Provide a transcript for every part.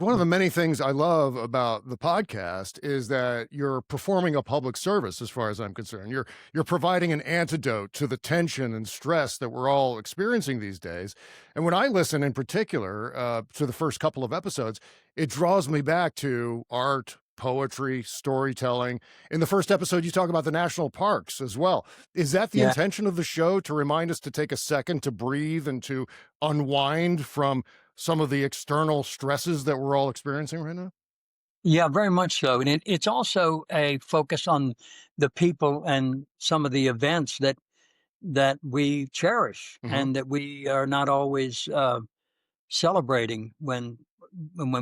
One of the many things I love about the podcast is that you're performing a public service, as far as I'm concerned. You're providing an antidote to the tension and stress that we're all experiencing these days. And when I listen, in particular, to the first couple of episodes, it draws me back to art, poetry, storytelling. In the first episode, you talk about the national parks as well. Is that the Yeah. intention of the show, to remind us to take a second to breathe and to unwind from some of the external stresses that we're all experiencing right now? Yeah, very much so. And it's also a focus on the people and some of the events that we cherish Mhm. and that we are not always celebrating when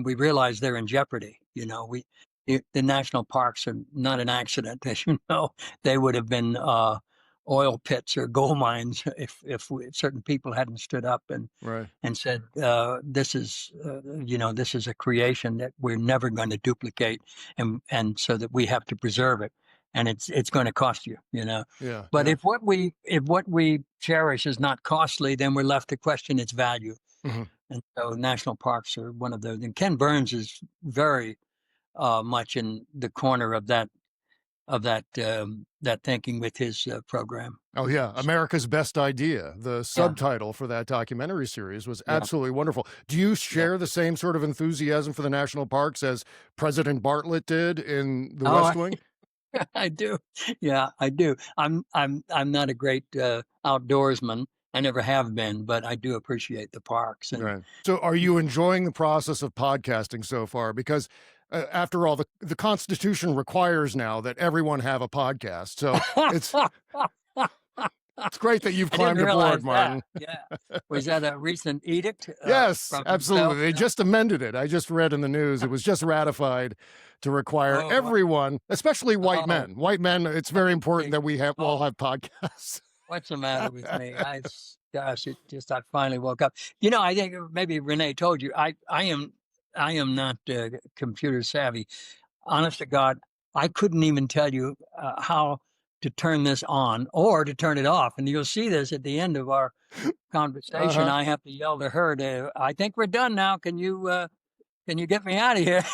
we realize they're in jeopardy. The national parks are not an accident, as you know. They would have been oil pits or gold mines if certain people hadn't stood up Right. and said, this is a creation that we're never going to duplicate, and so that we have to preserve it, and it's going to cost you. Yeah, But yeah. if what we cherish is not costly, then we're left to question its value. Mhm. And so national parks are one of those. And Ken Burns is very much in the corner of that thinking with his program. Oh, yeah, America's Best Idea. The Yeah, subtitle for that documentary series was yeah, absolutely wonderful. Do you yeah. share the same sort of enthusiasm for the national parks as President Bartlett did in The Oh, West Wing? I do. Yeah, I do. I'm not a great outdoorsman. I never have been, but I do appreciate the parks. And Right. So are you enjoying the process of podcasting so far? Because, after all, the Constitution requires now that everyone have a podcast. So it's I it's great that you've didn't climbed aboard, realize that. Martin. Yeah, was that a recent edict Yes, from absolutely. himself? They Yeah. just amended it. I just read in the news, it was just ratified to require Oh, everyone, especially white oh, men. White men, it's very important that we all oh, have podcasts. what's the matter with me? Gosh, I finally woke up. I think maybe Renee told you I am not computer savvy. Honest to God, I couldn't even tell you how to turn this on or to turn it off. And you'll see this at the end of our conversation. Uh-huh. I have to yell to her I think we're done now. Can you get me out of here?